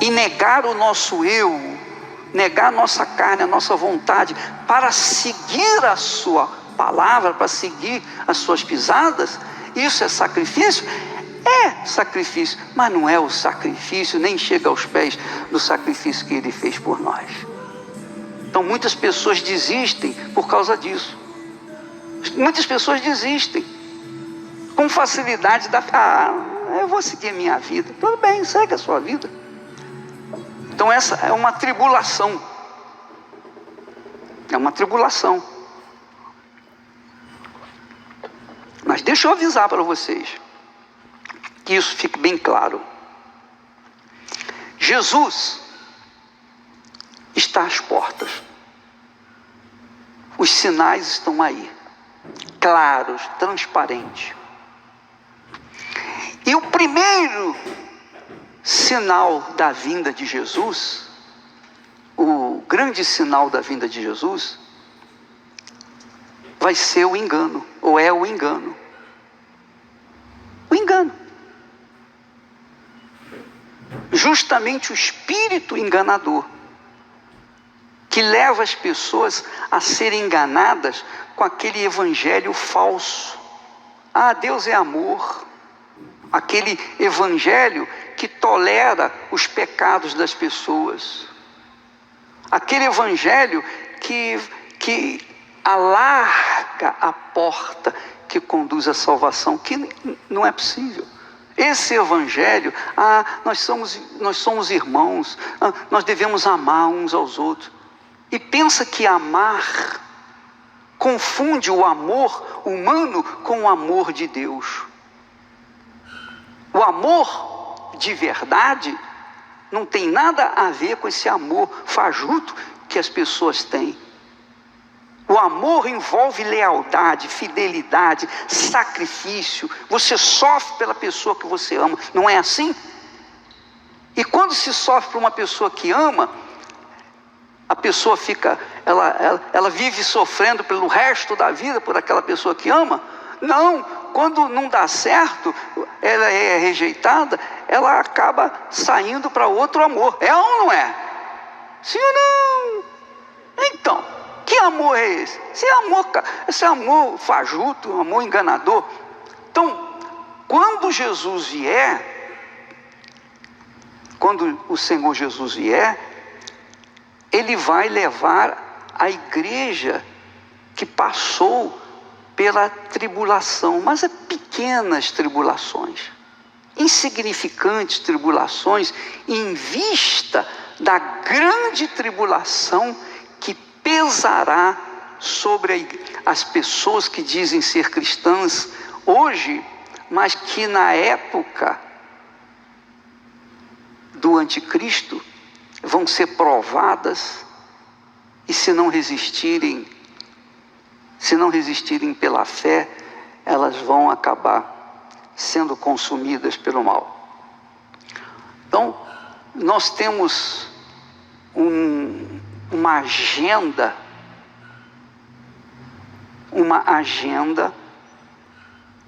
e negar o nosso eu, negar a nossa carne, a nossa vontade, para seguir a sua palavra, para seguir as suas pisadas, isso é sacrifício? É sacrifício, mas não é o sacrifício, nem chega aos pés do sacrifício que ele fez por nós. Então muitas pessoas desistem por causa disso. Muitas pessoas desistem com facilidade eu vou seguir a minha vida. Tudo bem, segue a sua vida. Então essa é uma tribulação. É uma tribulação. Mas deixa eu avisar para vocês, que isso fique bem claro. Jesus está às portas. Os sinais estão aí, claros, transparentes. E o primeiro sinal da vinda de Jesus, o grande sinal da vinda de Jesus, vai ser o engano, ou é o engano. O engano. Justamente o espírito enganador, que leva as pessoas a serem enganadas com aquele evangelho falso. Deus é amor. Aquele evangelho que tolera os pecados das pessoas. Aquele evangelho que alarga a porta que conduz à salvação, que não é possível. Esse evangelho, nós somos irmãos, nós devemos amar uns aos outros. E pensa que amar confunde o amor humano com o amor de Deus. O amor de verdade não tem nada a ver com esse amor fajuto que as pessoas têm. O amor envolve lealdade, fidelidade, sacrifício. Você sofre pela pessoa que você ama, não é assim? E quando se sofre por uma pessoa que ama, a pessoa ela vive sofrendo pelo resto da vida por aquela pessoa que ama? Não, quando não dá certo, ela é rejeitada, ela acaba saindo para outro amor. É ou não é? Sim ou não? Então, que amor é esse? Esse amor fajuto, amor enganador. Então, quando Jesus vier, quando o Senhor Jesus vier, Ele vai levar a igreja que passou pela tribulação, mas é pequenas tribulações, insignificantes tribulações, em vista da grande tribulação que pesará sobre as pessoas que dizem ser cristãs hoje, mas que na época do anticristo vão ser provadas, e se não resistirem pela fé, elas vão acabar sendo consumidas pelo mal. Então, nós temos uma agenda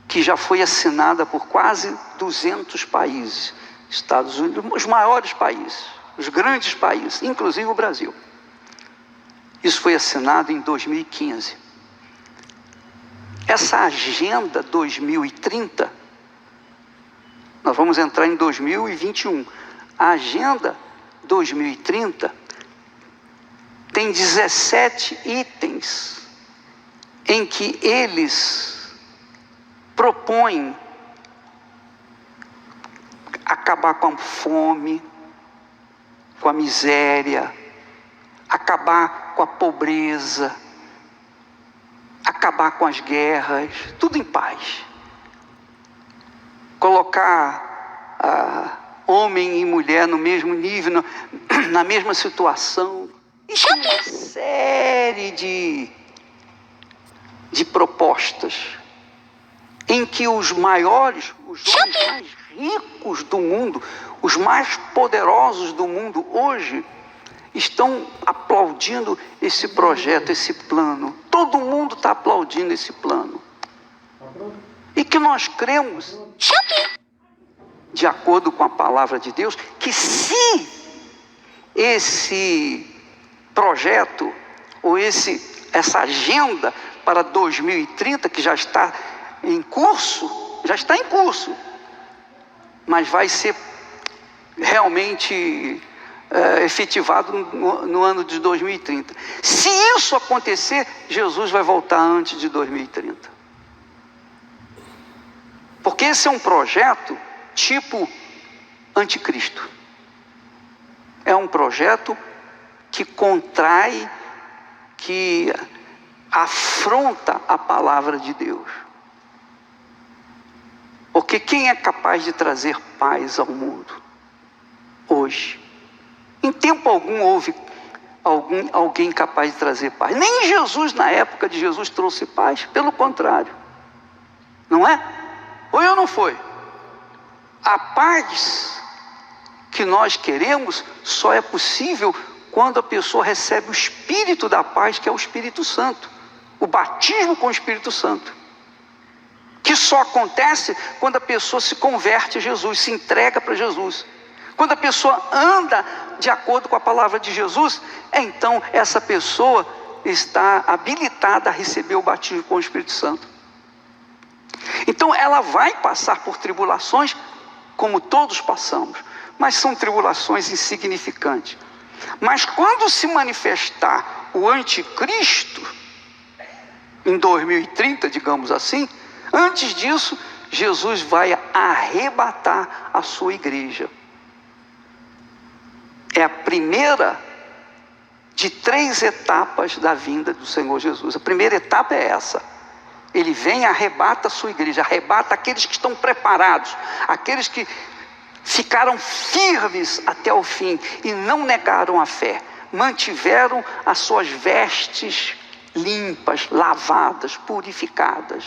que já foi assinada por quase 200 países, Estados Unidos, os maiores países, os grandes países, inclusive o Brasil. Isso foi assinado em 2015. Essa agenda 2030, nós vamos entrar em 2021. A agenda 2030 tem 17 itens em que eles propõem acabar com a fome, com a miséria, acabar com a pobreza, acabar com as guerras, tudo em paz. Colocar homem e mulher no mesmo nível, na mesma situação. Isso é uma série de propostas em que os homens mais ricos do mundo, os mais poderosos do mundo hoje, estão aplaudindo esse projeto, esse plano. Todo mundo está aplaudindo esse plano. E que nós cremos de acordo com a palavra de Deus, que se esse projeto ou essa agenda para 2030, que já está em curso, mas vai ser realmente efetivado no ano de 2030. Se isso acontecer, Jesus vai voltar antes de 2030. Porque esse é um projeto tipo anticristo. É um projeto que contrai, que afronta a palavra de Deus. Porque quem é capaz de trazer paz ao mundo hoje? Em tempo algum houve alguém capaz de trazer paz. Nem Jesus, na época de Jesus, trouxe paz. Pelo contrário. Não é? Foi ou não foi? A paz que nós queremos só é possível quando a pessoa recebe o Espírito da paz, que é o Espírito Santo. O batismo com o Espírito Santo. Que só acontece quando a pessoa se converte a Jesus, se entrega para Jesus. Quando a pessoa anda de acordo com a palavra de Jesus, então essa pessoa está habilitada a receber o batismo com o Espírito Santo. Então ela vai passar por tribulações, como todos passamos, mas são tribulações insignificantes. Mas quando se manifestar o anticristo, em 2030, digamos assim, antes disso, Jesus vai arrebatar a sua igreja. É a primeira de 3 etapas da vinda do Senhor Jesus. A primeira etapa é essa. Ele vem e arrebata a sua igreja, arrebata aqueles que estão preparados, aqueles que ficaram firmes até o fim e não negaram a fé, mantiveram as suas vestes limpas, lavadas, purificadas.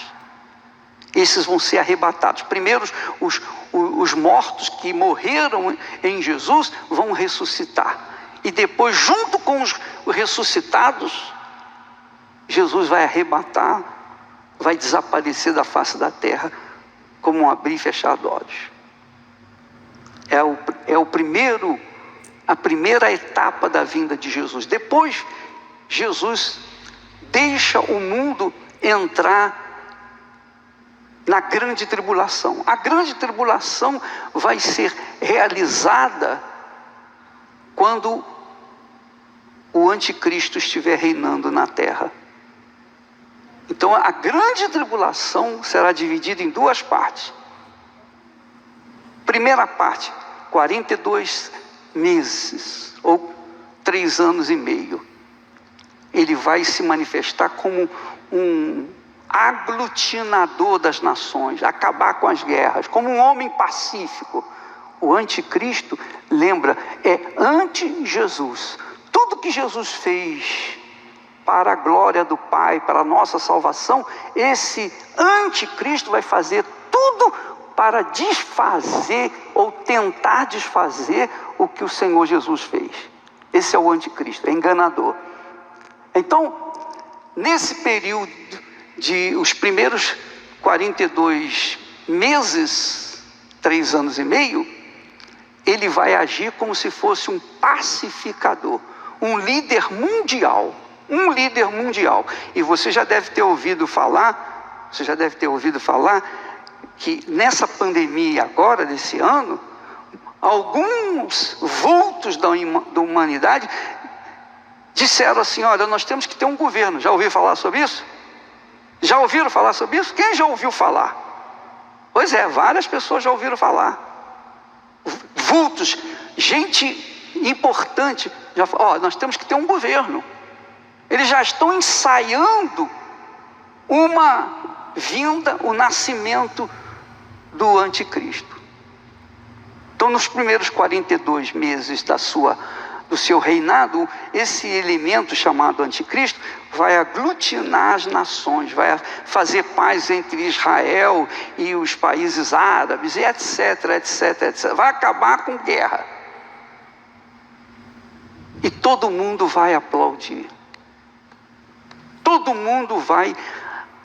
Esses vão ser arrebatados. Primeiro, os mortos que morreram em Jesus vão ressuscitar. E depois, junto com os ressuscitados, Jesus vai arrebatar, vai desaparecer da face da terra, como um abrir e fechar de olhos. A primeira etapa da vinda de Jesus. Depois, Jesus deixa o mundo entrar na grande tribulação. A grande tribulação vai ser realizada quando o anticristo estiver reinando na terra. Então a grande tribulação será dividida em 2 partes. Primeira parte, 42 meses, ou 3 anos e meio. Ele vai se manifestar como um aglutinador das nações, acabar com as guerras, como um homem pacífico. O anticristo, lembra, é anti-Jesus. Tudo que Jesus fez para a glória do Pai, para a nossa salvação, esse anticristo vai fazer tudo para desfazer ou tentar desfazer o que o Senhor Jesus fez. Esse é o anticristo, é enganador. Então, nesse período de os primeiros 42 meses, 3 anos e meio, ele vai agir como se fosse um pacificador, um líder mundial. E você já deve ter ouvido falar que nessa pandemia agora, desse ano, alguns vultos da humanidade disseram assim: olha, nós temos que ter um governo. Já ouviram falar sobre isso? Já ouviram falar sobre isso? Quem já ouviu falar? Pois é, várias pessoas já ouviram falar. Vultos, gente importante, já falaram: nós temos que ter um governo. Eles já estão ensaiando uma vinda, o nascimento do anticristo. Então, nos primeiros 42 meses do seu reinado, esse elemento chamado anticristo vai aglutinar as nações, vai fazer paz entre Israel e os países árabes, e etc. Vai acabar com guerra. E todo mundo vai aplaudir. Todo mundo vai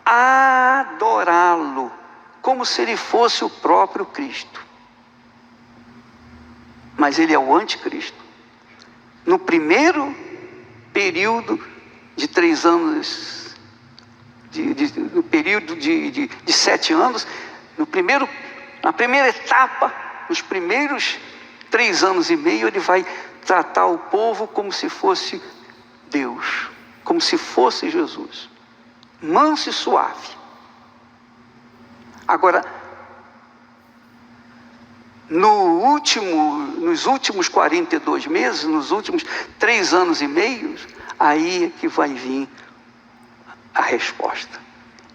adorá-lo, como se ele fosse o próprio Cristo. mas ele é o anticristo. No primeiro período de 3 anos, no período de 7 anos, na primeira etapa, nos primeiros 3 anos e meio, ele vai tratar o povo como se fosse Deus, como se fosse Jesus, manso e suave. Agora, nos últimos 42 meses, nos últimos 3 anos e meio, aí é que vai vir a resposta.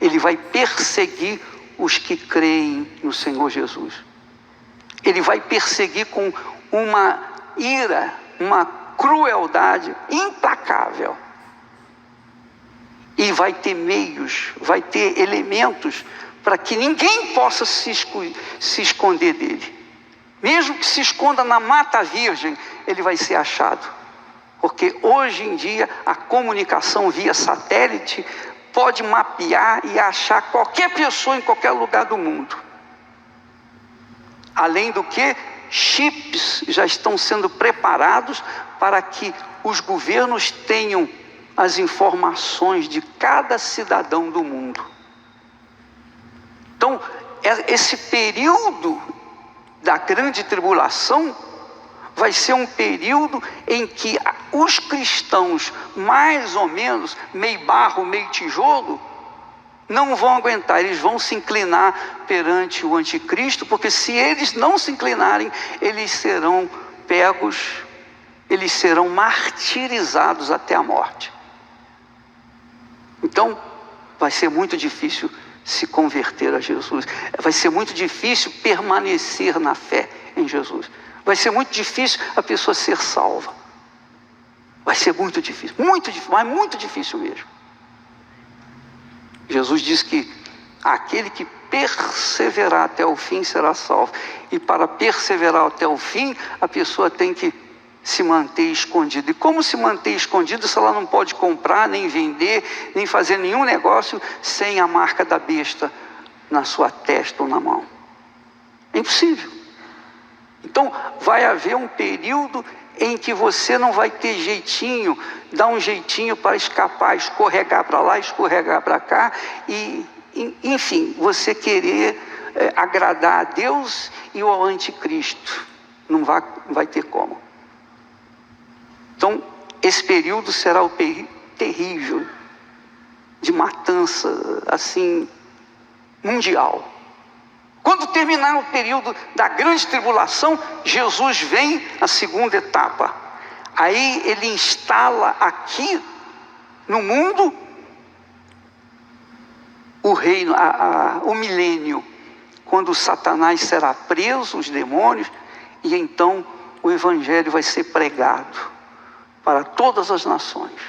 Ele vai perseguir os que creem no Senhor Jesus. Ele vai perseguir com uma ira, uma crueldade implacável. E vai ter meios, vai ter elementos para que ninguém possa se esconder dele. Mesmo que se esconda na Mata Virgem, ele vai ser achado. Porque hoje em dia a comunicação via satélite pode mapear e achar qualquer pessoa em qualquer lugar do mundo. Além do que, chips já estão sendo preparados para que os governos tenham as informações de cada cidadão do mundo. Então, esse período da grande tribulação vai ser um período em que os cristãos, mais ou menos, meio barro, meio tijolo, não vão aguentar, eles vão se inclinar perante o anticristo, porque se eles não se inclinarem, eles serão pegos, eles serão martirizados até a morte. Então, vai ser muito difícil se converter a Jesus. Vai ser muito difícil permanecer na fé em Jesus. Vai ser muito difícil a pessoa ser salva. Vai ser muito difícil, mas muito difícil mesmo. Jesus diz que aquele que perseverar até o fim será salvo. E para perseverar até o fim, a pessoa tem que se manter escondida. E como se manter escondida se ela não pode comprar, nem vender, nem fazer nenhum negócio sem a marca da besta na sua testa ou na mão? É impossível. Então vai haver um período em que você não vai ter jeitinho, dar um jeitinho para escapar, escorregar para lá, escorregar para cá, e enfim, você querer agradar a Deus e ao anticristo. Não vai ter como. Então, esse período será o período terrível de matança, assim, mundial. Quando terminar o período da grande tribulação, Jesus vem a segunda etapa. Aí ele instala aqui no mundo o reino, o milênio, quando Satanás será preso, os demônios, e então o evangelho vai ser pregado para todas as nações.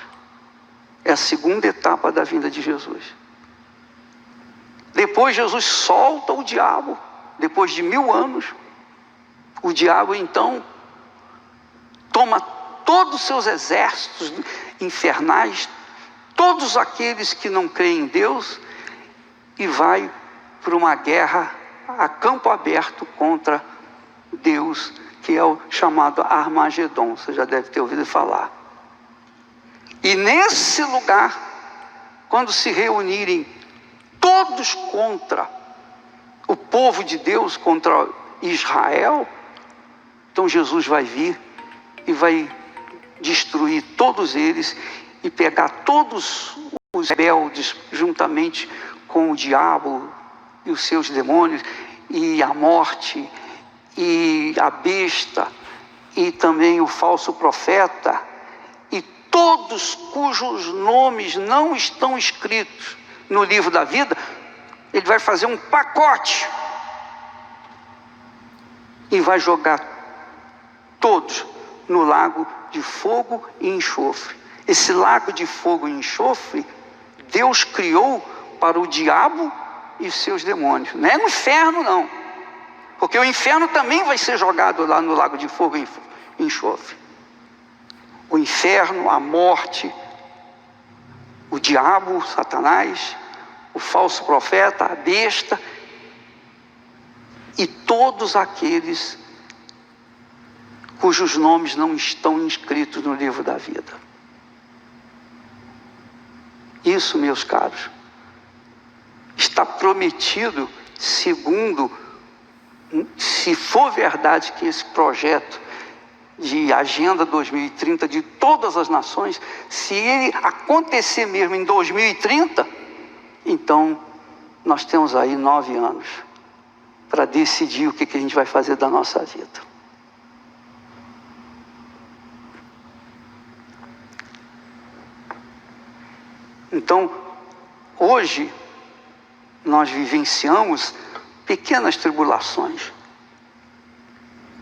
É a segunda etapa da vinda de Jesus. Depois Jesus solta o diabo, depois de 1000 anos. O diabo então toma todos os seus exércitos infernais, todos aqueles que não creem em Deus, e vai para uma guerra a campo aberto contra Deus, que é o chamado Armagedon. Você já deve ter ouvido falar. E nesse lugar, quando se reunirem todos contra o povo de Deus, contra Israel, então Jesus vai vir e vai destruir todos eles e pegar todos os rebeldes juntamente com o diabo e os seus demônios, e a morte, e a besta, e também o falso profeta, e todos cujos nomes não estão escritos no livro da vida. Ele vai fazer um pacote e vai jogar todos no lago de fogo e enxofre. Esse lago de fogo e enxofre, Deus criou para o diabo e os seus demônios. Não é no inferno, não. Porque o inferno também vai ser jogado lá no lago de fogo e enxofre. O inferno, a morte, o diabo, Satanás, o falso profeta, a besta, e todos aqueles cujos nomes não estão inscritos no livro da vida. Isso, meus caros, está prometido segundo, se for verdade que esse projeto de Agenda 2030 de todas as nações, se ele acontecer mesmo em 2030, então nós temos aí 9 anos para decidir o que a gente vai fazer da nossa vida. Então, hoje, nós vivenciamos pequenas tribulações.